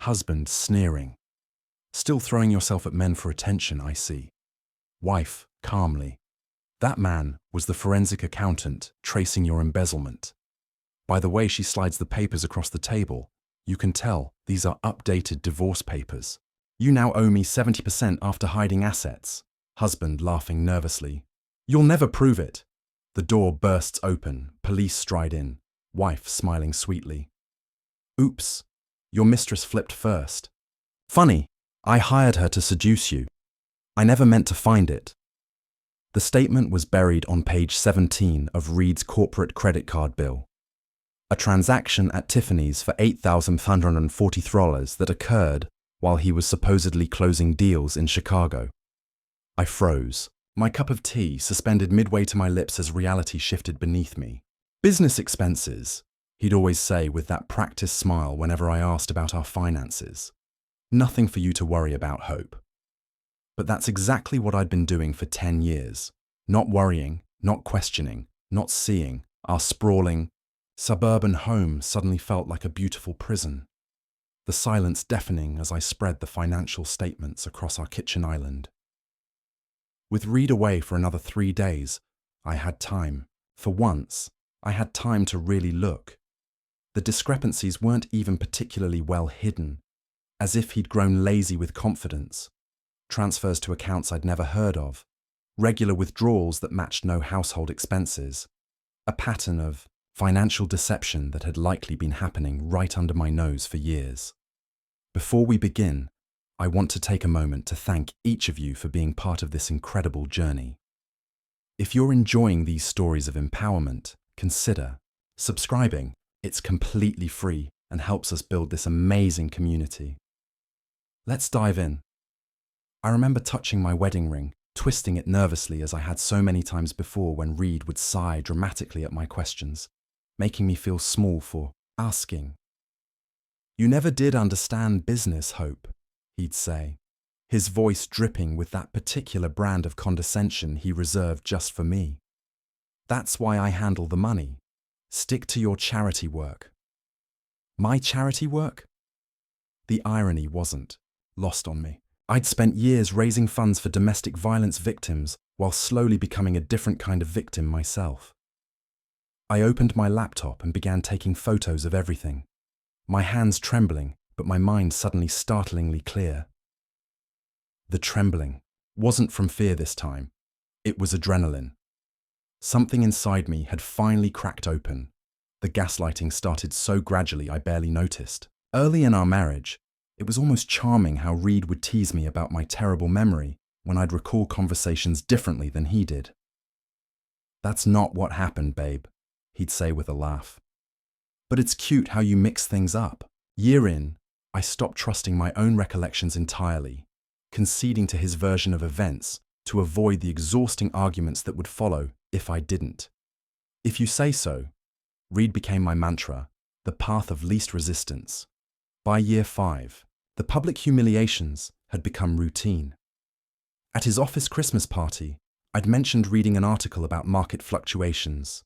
Husband sneering. Still throwing yourself at men for attention, I see. Wife calmly. That man was the forensic accountant tracing your embezzlement. By the way she slides the papers across the table, you can tell these are updated divorce papers. You now owe me 70% after hiding assets. Husband laughing nervously. You'll never prove it. The door bursts open, police stride in. Wife smiling sweetly. Oops, your mistress flipped first. Funny, I hired her to seduce you. I never meant to find it. The statement was buried on page 17 of Reed's corporate credit card bill. A transaction at Tiffany's for $8,540 that occurred while he was supposedly closing deals in Chicago. I froze, my cup of tea suspended midway to my lips as reality shifted beneath me. Business expenses, he'd always say with that practiced smile whenever I asked about our finances. Nothing for you to worry about, Hope. But that's exactly what I'd been doing for 10 years. Not worrying, not questioning, not seeing. Our sprawling, suburban home suddenly felt like a beautiful prison. The silence deafening as I spread the financial statements across our kitchen island. With Reed away for another 3 days, I had time. For once, I had time to really look. The discrepancies weren't even particularly well hidden, as if he'd grown lazy with confidence. Transfers to accounts I'd never heard of, regular withdrawals that matched no household expenses, a pattern of financial deception that had likely been happening right under my nose for years. Before we begin, I want to take a moment to thank each of you for being part of this incredible journey. If you're enjoying these stories of empowerment, consider subscribing. It's completely free and helps us build this amazing community. Let's dive in. I remember touching my wedding ring, twisting it nervously as I had so many times before when Reed would sigh dramatically at my questions, making me feel small for asking. You never did understand business, Hope, he'd say, his voice dripping with that particular brand of condescension he reserved just for me. That's why I handle the money. Stick to your charity work. My charity work? The irony wasn't lost on me. I'd spent years raising funds for domestic violence victims while slowly becoming a different kind of victim myself. I opened my laptop and began taking photos of everything, my hands trembling, but my mind suddenly startlingly clear. The trembling wasn't from fear this time. It was adrenaline. Something inside me had finally cracked open. The gaslighting started so gradually I barely noticed. Early in our marriage, it was almost charming how Reed would tease me about my terrible memory when I'd recall conversations differently than he did. That's not what happened, babe, he'd say with a laugh. But it's cute how you mix things up. Year in, I stopped trusting my own recollections entirely, conceding to his version of events to avoid the exhausting arguments that would follow if I didn't. If you say so, Reed became my mantra, the path of least resistance. By year 5, the public humiliations had become routine. At his office Christmas party, I'd mentioned reading an article about market fluctuations.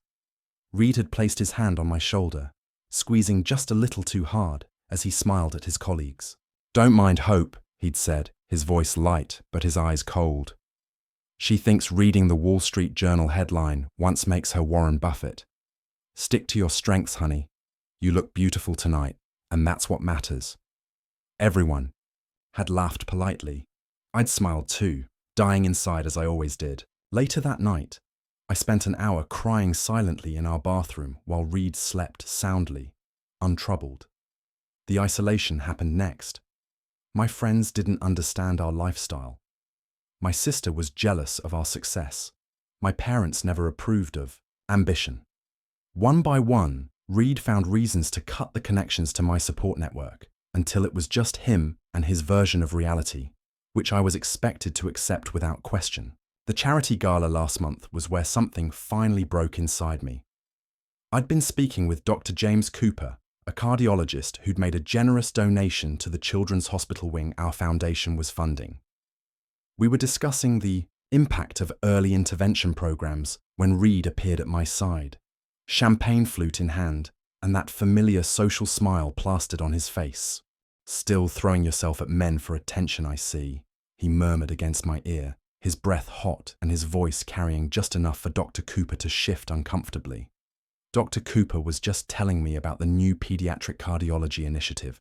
Reed had placed his hand on my shoulder, squeezing just a little too hard as he smiled at his colleagues. Don't mind Hope, he'd said, his voice light but his eyes cold. She thinks reading the Wall Street Journal headline once makes her Warren Buffett. Stick to your strengths, honey. You look beautiful tonight, and that's what matters. Everyone had laughed politely. I'd smiled too, dying inside as I always did. Later that night, I spent an hour crying silently in our bathroom while Reed slept soundly, untroubled. The isolation happened next. My friends didn't understand our lifestyle. My sister was jealous of our success. My parents never approved of ambition. One by one, Reed found reasons to cut the connections to my support network until it was just him and his version of reality, which I was expected to accept without question. The charity gala last month was where something finally broke inside me. I'd been speaking with Dr. James Cooper, a cardiologist who'd made a generous donation to the children's hospital wing our foundation was funding. We were discussing the impact of early intervention programs when Reed appeared at my side, champagne flute in hand and that familiar social smile plastered on his face. Still throwing yourself at men for attention, I see, he murmured against my ear, his breath hot and his voice carrying just enough for Dr. Cooper to shift uncomfortably. Dr. Cooper was just telling me about the new pediatric cardiology initiative,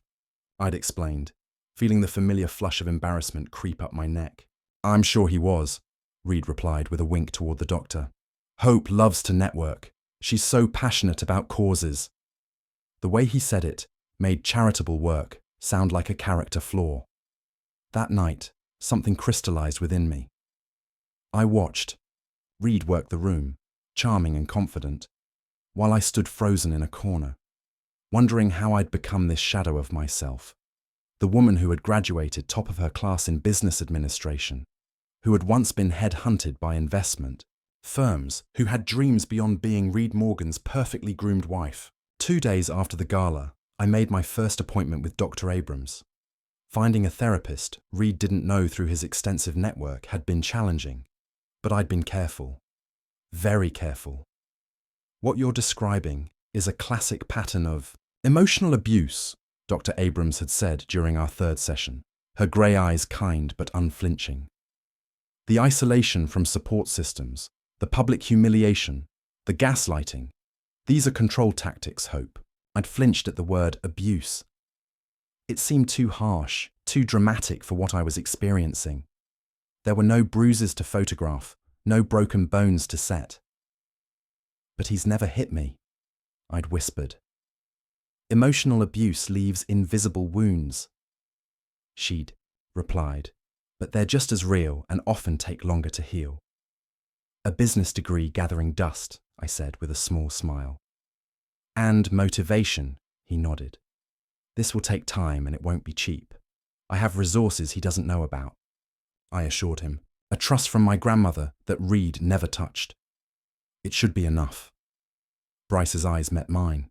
I'd explained, feeling the familiar flush of embarrassment creep up my neck. I'm sure he was, Reed replied with a wink toward the doctor. Hope loves to network. She's so passionate about causes. The way he said it made charitable work sound like a character flaw. That night, something crystallized within me. I watched. Reed work the room, charming and confident, while I stood frozen in a corner, wondering how I'd become this shadow of myself. The woman who had graduated top of her class in business administration, who had once been head-hunted by investment firms, who had dreams beyond being Reed Morgan's perfectly groomed wife. 2 days after the gala, I made my first appointment with Dr. Abrams. Finding a therapist Reed didn't know through his extensive network had been challenging, but I'd been careful. Very careful. What you're describing is a classic pattern of emotional abuse, Dr. Abrams had said during our third session, her grey eyes kind but unflinching. The isolation from support systems, the public humiliation, the gaslighting, these are control tactics, Hope. I'd flinched at the word abuse. It seemed too harsh, too dramatic for what I was experiencing. There were no bruises to photograph, no broken bones to set. But he's never hit me, I'd whispered. Emotional abuse leaves invisible wounds. She'd replied, but they're just as real and often take longer to heal. A business degree gathering dust, I said with a small smile. And motivation, he nodded. This will take time and it won't be cheap. I have resources he doesn't know about, I assured him, a trust from my grandmother that Reed never touched. It should be enough. Bryce's eyes met mine.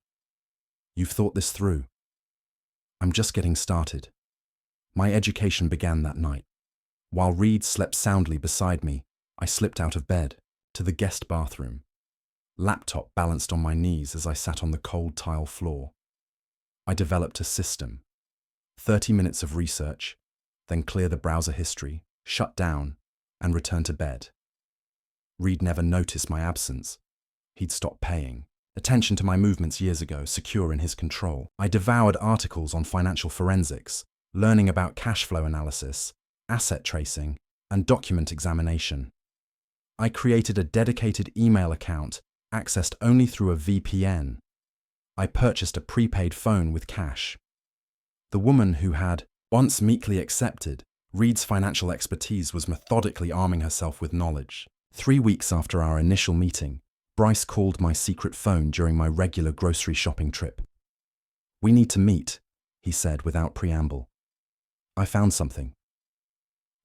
You've thought this through. I'm just getting started. My education began that night. While Reed slept soundly beside me, I slipped out of bed, to the guest bathroom. Laptop balanced on my knees as I sat on the cold tile floor. I developed a system. 30 minutes of research, then clear the browser history, shut down, and return to bed. Reed never noticed my absence. He'd stopped paying attention to my movements years ago, secure in his control. I devoured articles on financial forensics, learning about cash flow analysis, asset tracing, and document examination. I created a dedicated email account accessed only through a VPN. I purchased a prepaid phone with cash. The woman who had once meekly accepted Reed's financial expertise was methodically arming herself with knowledge. 3 weeks after our initial meeting, Bryce called my secret phone during my regular grocery shopping trip. We need to meet, he said without preamble. I found something.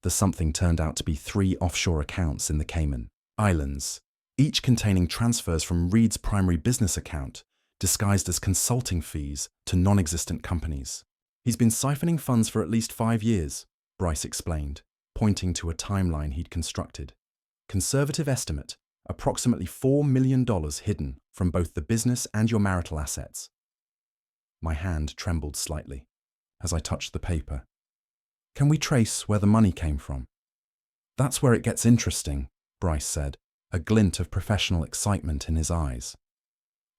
The something turned out to be 3 offshore accounts in the Cayman Islands, each containing transfers from Reed's primary business account, disguised as consulting fees to non-existent companies. He's been siphoning funds for at least 5 years, Bryce explained, pointing to a timeline he'd constructed. Conservative estimate, approximately $4 million hidden from both the business and your marital assets. My hand trembled slightly as I touched the paper. Can we trace where the money came from? That's where it gets interesting, Bryce said, a glint of professional excitement in his eyes.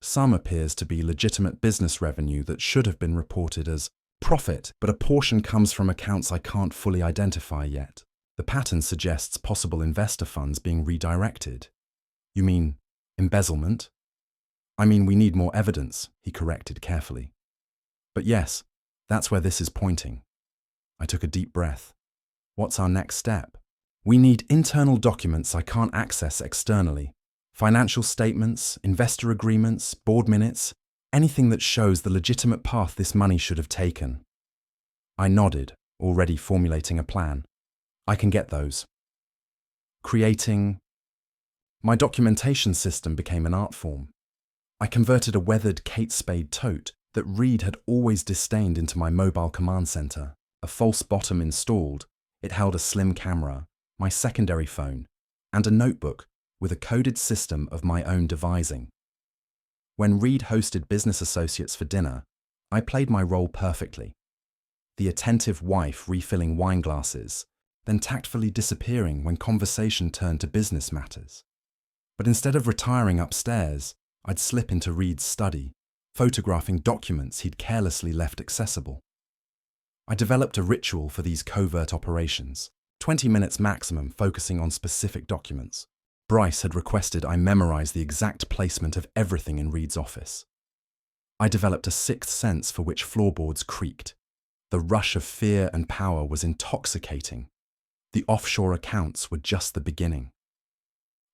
Some appears to be legitimate business revenue that should have been reported as profit, but a portion comes from accounts I can't fully identify yet. The pattern suggests possible investor funds being redirected. You mean embezzlement? I mean, we need more evidence, he corrected carefully. But yes, that's where this is pointing. I took a deep breath. What's our next step? We need internal documents I can't access externally. Financial statements, investor agreements, board minutes, anything that shows the legitimate path this money should have taken. I nodded, already formulating a plan. I can get those. My documentation system became an art form. I converted a weathered Kate Spade tote that Reed had always disdained into my mobile command center. A false bottom installed, it held a slim camera, my secondary phone, and a notebook with a coded system of my own devising. When Reed hosted business associates for dinner, I played my role perfectly. the attentive wife refilling wine glasses, then tactfully disappearing when conversation turned to business matters. But instead of retiring upstairs, I'd slip into Reed's study, photographing documents he'd carelessly left accessible. I developed a ritual for these covert operations, 20 minutes maximum focusing on specific documents. Bryce had requested I memorize the exact placement of everything in Reed's office. I developed a sixth sense for which floorboards creaked. The rush of fear and power was intoxicating. The offshore accounts were just the beginning.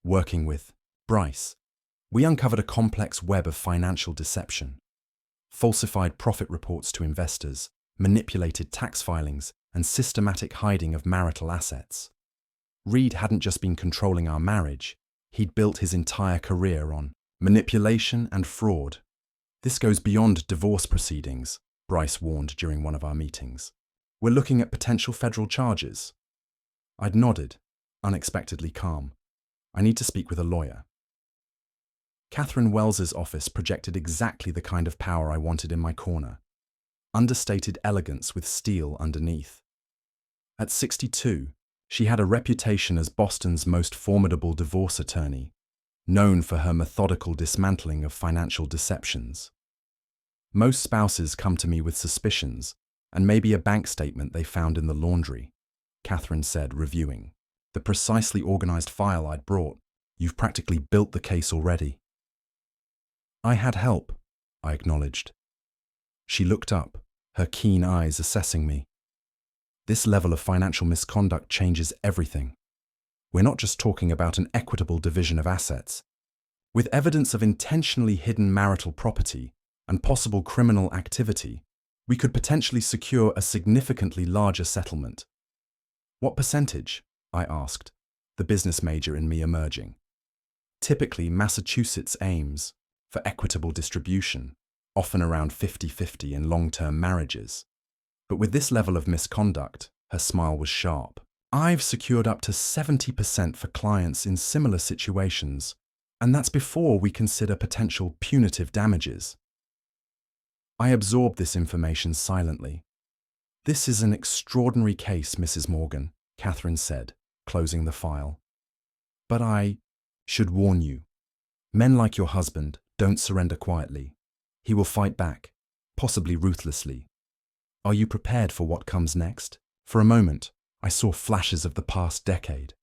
Working with Bryce, we uncovered a complex web of financial deception. Falsified profit reports to investors, manipulated tax filings, and systematic hiding of marital assets. Reed hadn't just been controlling our marriage, he'd built his entire career on manipulation and fraud. This goes beyond divorce proceedings, Bryce warned during one of our meetings. We're looking at potential federal charges. I'd nodded, unexpectedly calm. I need to speak with a lawyer. Catherine Wells's office projected exactly the kind of power I wanted in my corner. Understated elegance with steel underneath. At 62, she had a reputation as Boston's most formidable divorce attorney, known for her methodical dismantling of financial deceptions. Most spouses come to me with suspicions, and maybe a bank statement they found in the laundry, Catherine said, reviewing the precisely organized file I'd brought. You've practically built the case already. I had help, I acknowledged. She looked up, her keen eyes assessing me. This level of financial misconduct changes everything. We're not just talking about an equitable division of assets. With evidence of intentionally hidden marital property and possible criminal activity, we could potentially secure a significantly larger settlement. What percentage? I asked, the business major in me emerging. Typically, Massachusetts aims for equitable distribution, often around 50-50 in long-term marriages. But with this level of misconduct, her smile was sharp. I've secured up to 70% for clients in similar situations, and that's before we consider potential punitive damages. I absorbed this information silently. This is an extraordinary case, Mrs. Morgan, Catherine said, closing the file. But I should warn you. Men like your husband don't surrender quietly. He will fight back, possibly ruthlessly. Are you prepared for what comes next? For a moment, I saw flashes of the past decade.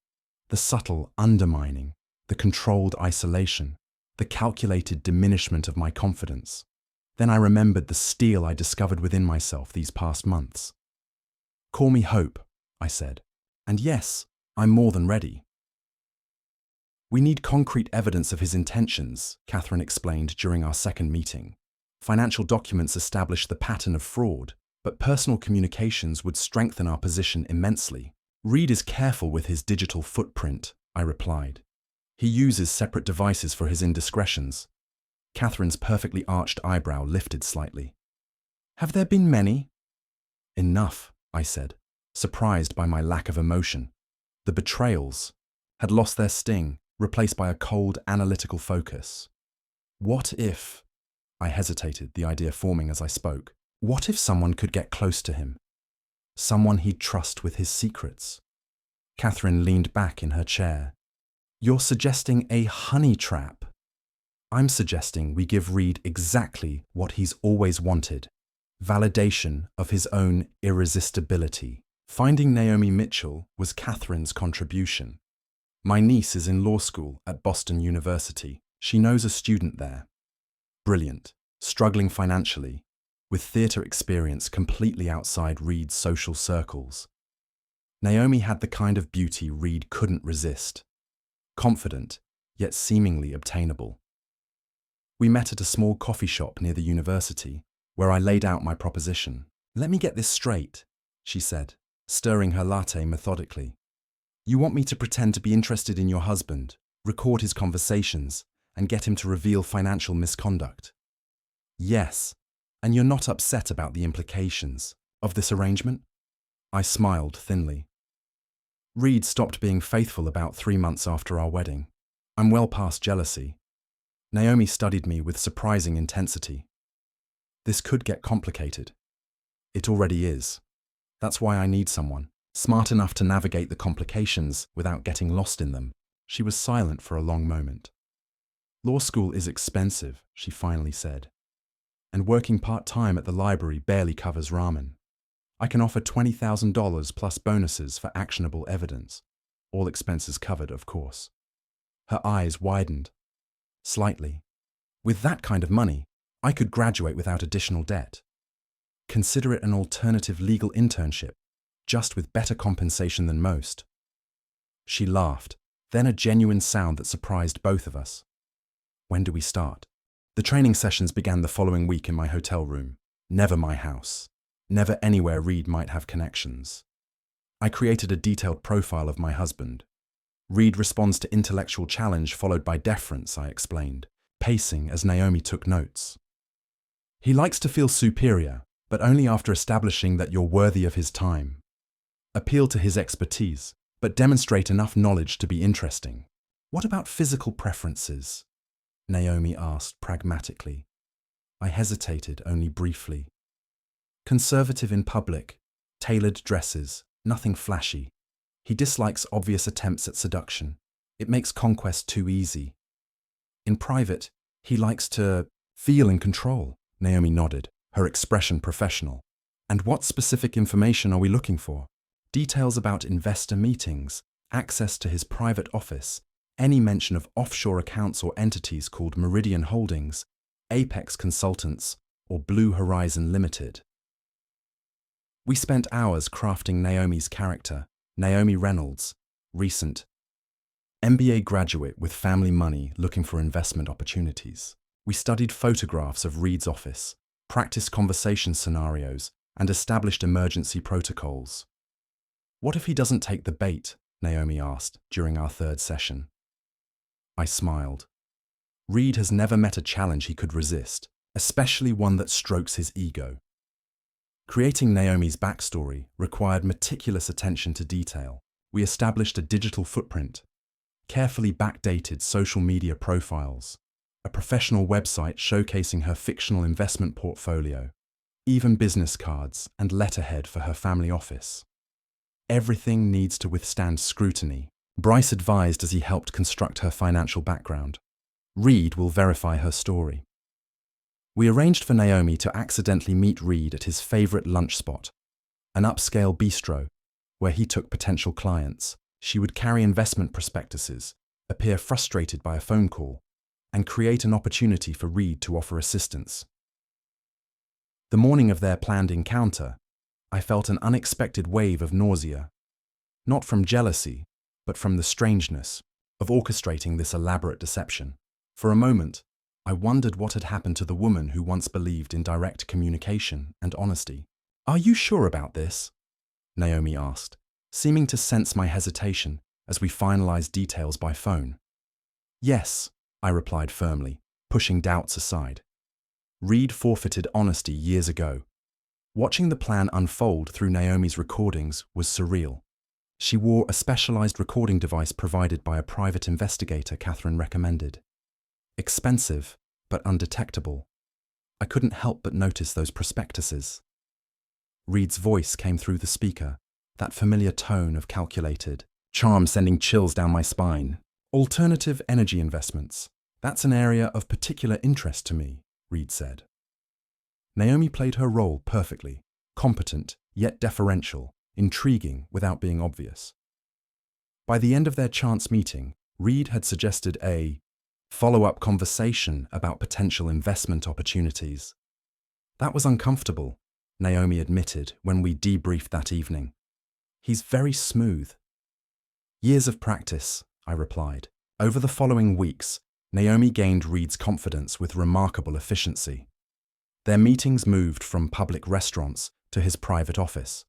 The subtle undermining, the controlled isolation, the calculated diminishment of my confidence. Then I remembered the steel I discovered within myself these past months. Call me Hope, I said. And yes, I'm more than ready. We need concrete evidence of his intentions, Catherine explained during our second meeting. Financial documents establish the pattern of fraud, but personal communications would strengthen our position immensely. Reed is careful with his digital footprint, I replied. He uses separate devices for his indiscretions. Catherine's perfectly arched eyebrow lifted slightly. Have there been many? Enough, I said, surprised by my lack of emotion. The betrayals had lost their sting, replaced by a cold, analytical focus. What if? I hesitated, the idea forming as I spoke. What if someone could get close to him? Someone he'd trust with his secrets? Catherine leaned back in her chair. You're suggesting a honey trap. I'm suggesting we give Reed exactly what he's always wanted. Validation of his own irresistibility. Finding Naomi Mitchell was Catherine's contribution. My niece is in law school at Boston University. She knows a student there. Brilliant, struggling financially, with theatre experience completely outside Reed's social circles. Naomi had the kind of beauty Reed couldn't resist. Confident, yet seemingly obtainable. We met at a small coffee shop near the university, where I laid out my proposition. Let me get this straight, she said, stirring her latte methodically. You want me to pretend to be interested in your husband, record his conversations, and get him to reveal financial misconduct? Yes, and you're not upset about the implications of this arrangement? I smiled thinly. Reed stopped being faithful about 3 months after our wedding. I'm well past jealousy. Naomi studied me with surprising intensity. This could get complicated. It already is. That's why I need someone, smart enough to navigate the complications without getting lost in them. She was silent for a long moment. Law school is expensive, she finally said. And working part-time at the library barely covers ramen. I can offer $20,000 plus bonuses for actionable evidence. All expenses covered, of course. Her eyes widened. Slightly. With that kind of money, I could graduate without additional debt. Consider it an alternative legal internship, just with better compensation than most. She laughed, then a genuine sound that surprised both of us. When do we start? The training sessions began the following week in my hotel room. Never my house. Never anywhere Reed might have connections. I created a detailed profile of my husband. Reed responds to intellectual challenge followed by deference, I explained, pacing as Naomi took notes. He likes to feel superior, but only after establishing that you're worthy of his time. Appeal to his expertise, but demonstrate enough knowledge to be interesting. What about physical preferences? Naomi asked pragmatically. I hesitated only briefly. Conservative in public, tailored dresses, nothing flashy. He dislikes obvious attempts at seduction. It makes conquest too easy. In private, he likes to feel in control. Naomi nodded, her expression professional. And what specific information are we looking for? Details about investor meetings, access to his private office, any mention of offshore accounts or entities called Meridian Holdings, Apex Consultants, or Blue Horizon Limited. We spent hours crafting Naomi's character, Naomi Reynolds, recent MBA graduate with family money looking for investment opportunities. We studied photographs of Reed's office, practiced conversation scenarios, and established emergency protocols. What if he doesn't take the bait? Naomi asked during our third session. I smiled. Reed has never met a challenge he could resist, especially one that strokes his ego. Creating Naomi's backstory required meticulous attention to detail. We established a digital footprint, carefully backdated social media profiles, a professional website showcasing her fictional investment portfolio, even business cards and letterhead for her family office. Everything needs to withstand scrutiny, Bryce advised as he helped construct her financial background. Reed will verify her story. We arranged for Naomi to accidentally meet Reed at his favorite lunch spot, an upscale bistro, where he took potential clients. She would carry investment prospectuses, appear frustrated by a phone call, and create an opportunity for Reed to offer assistance. The morning of their planned encounter, I felt an unexpected wave of nausea, not from jealousy, but from the strangeness of orchestrating this elaborate deception. For a moment, I wondered what had happened to the woman who once believed in direct communication and honesty. Are you sure about this? Naomi asked, seeming to sense my hesitation as we finalized details by phone. Yes, I replied firmly, pushing doubts aside. Reed forfeited honesty years ago. Watching the plan unfold through Naomi's recordings was surreal. She wore a specialized recording device provided by a private investigator Catherine recommended. Expensive, but undetectable. I couldn't help but notice those prospectuses. Reed's voice came through the speaker, that familiar tone of calculated charm sending chills down my spine. Alternative energy investments. That's an area of particular interest to me, Reed said. Naomi played her role perfectly, competent, yet deferential, intriguing without being obvious. By the end of their chance meeting, Reed had suggested a follow-up conversation about potential investment opportunities. That was uncomfortable, Naomi admitted when we debriefed that evening. He's very smooth. Years of practice, I replied. Over the following weeks, Naomi gained Reed's confidence with remarkable efficiency. Their meetings moved from public restaurants to his private office.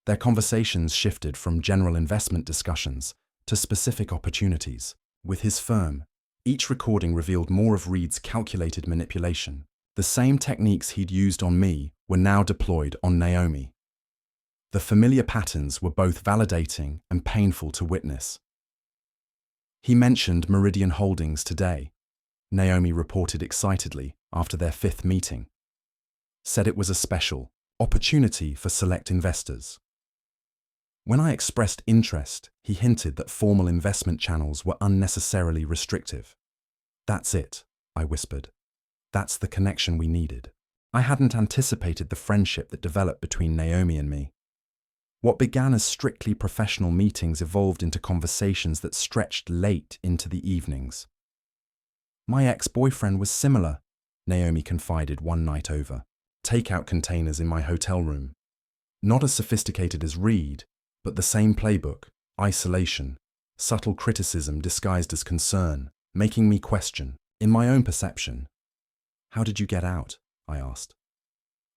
Their conversations shifted from general investment discussions to specific opportunities. With his firm, each recording revealed more of Reed's calculated manipulation. The same techniques he'd used on me were now deployed on Naomi. The familiar patterns were both validating and painful to witness. He mentioned Meridian Holdings today, Naomi reported excitedly after their 5th meeting. Said it was a special opportunity for select investors. When I expressed interest, he hinted that formal investment channels were unnecessarily restrictive. "That's it," I whispered. "That's the connection we needed." I hadn't anticipated the friendship that developed between Naomi and me. What began as strictly professional meetings evolved into conversations that stretched late into the evenings. "My ex-boyfriend was similar," Naomi confided one night over. "Takeout containers in my hotel room. Not as sophisticated as Reed, but the same playbook: isolation, subtle criticism disguised as concern, making me question, in my own perception." "How did you get out?" I asked.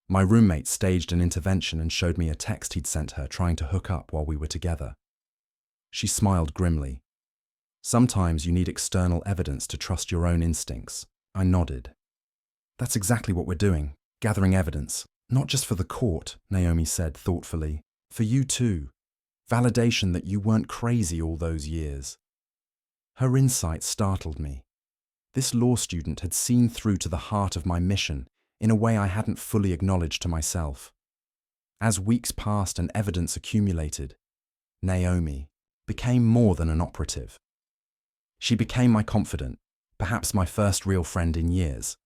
My roommate staged an intervention and showed me a text he'd sent her trying to hook up while we were together. She smiled grimly. "Sometimes you need external evidence to trust your own instincts." I nodded. "That's exactly what we're doing, gathering evidence. Not just for the court," Naomi said thoughtfully. "For you too. Validation that you weren't crazy all those years." Her insight startled me. This law student had seen through to the heart of my mission in a way I hadn't fully acknowledged to myself. As weeks passed and evidence accumulated, Naomi became more than an operative. She became my confidant, perhaps my first real friend in years.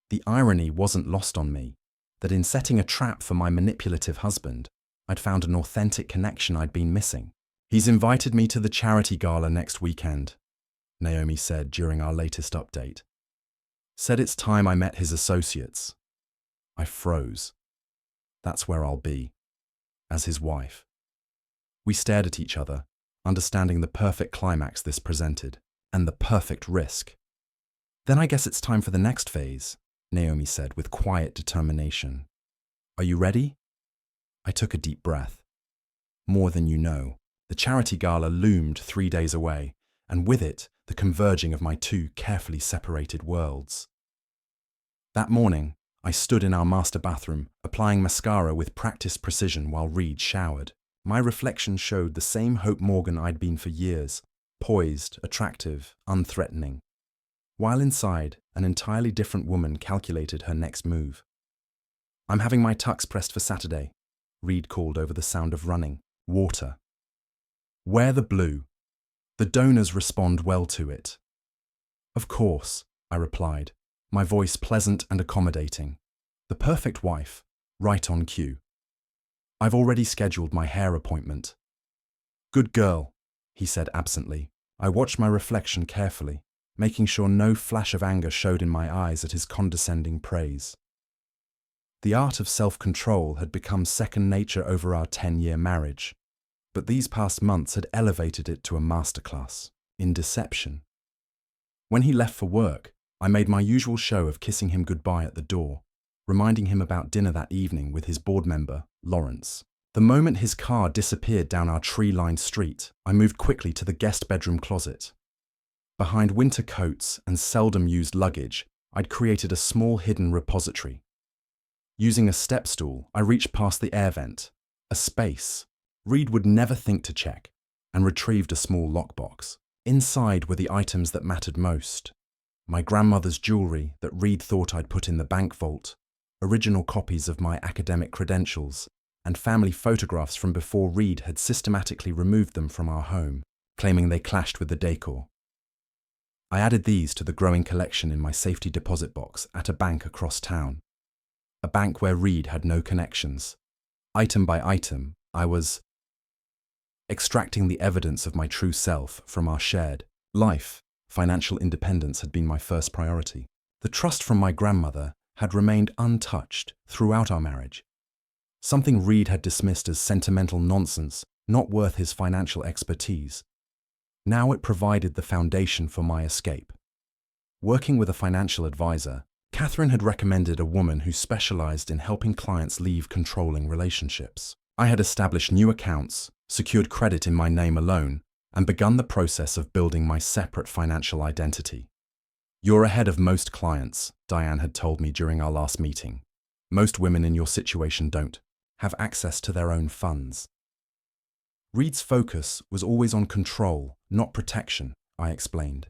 The irony wasn't lost on me, that in setting a trap for my manipulative husband, I'd found an authentic connection I'd been missing. "He's invited me to the charity gala next weekend," Naomi said during our latest update. "Said it's time I met his associates." I froze. That's where I'll be, as his wife. We stared at each other, understanding the perfect climax this presented, and the perfect risk. "Then I guess it's time for the next phase," Naomi said with quiet determination. "Are you ready?" I took a deep breath. More than you know. The charity gala loomed 3 days away, and with it, the converging of my two carefully separated worlds. That morning, I stood in our master bathroom, applying mascara with practiced precision while Reed showered. My reflection showed the same Hope Morgan I'd been for years, poised, attractive, unthreatening. While inside, an entirely different woman calculated her next move. "I'm having my tux pressed for Saturday," Reed called over the sound of running. "Water. Wear the blue. The donors respond well to it." "Of course," I replied, my voice pleasant and accommodating. The perfect wife, right on cue. "I've already scheduled my hair appointment." "Good girl," he said absently. I watched my reflection carefully, making sure no flash of anger showed in my eyes at his condescending praise. The art of self-control had become second nature over our 10-year marriage, but these past months had elevated it to a masterclass in deception. When he left for work, I made my usual show of kissing him goodbye at the door, reminding him about dinner that evening with his board member, Lawrence. The moment his car disappeared down our tree-lined street, I moved quickly to the guest bedroom closet. Behind winter coats and seldom-used luggage, I'd created a small hidden repository. Using a step stool, I reached past the air vent, a space Reed would never think to check, and retrieved a small lockbox. Inside were the items that mattered most. My grandmother's jewelry that Reed thought I'd put in the bank vault, original copies of my academic credentials, and family photographs from before Reed had systematically removed them from our home, claiming they clashed with the decor. I added these to the growing collection in my safety deposit box at a bank across town. A bank where Reed had no connections. Item by item, I was extracting the evidence of my true self from our shared life. Financial independence had been my first priority. The trust from my grandmother had remained untouched throughout our marriage. Something Reed had dismissed as sentimental nonsense, not worth his financial expertise. Now it provided the foundation for my escape. Working with a financial advisor, Catherine had recommended a woman who specialized in helping clients leave controlling relationships. I had established new accounts, secured credit in my name alone, and begun the process of building my separate financial identity. "You're ahead of most clients," Diane had told me during our last meeting. "Most women in your situation don't have access to their own funds." Reed's focus was always on control, not protection, I explained.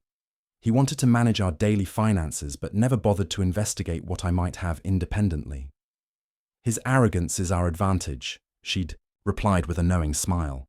He wanted to manage our daily finances but never bothered to investigate what I might have independently. "His arrogance is our advantage," she'd replied with a knowing smile.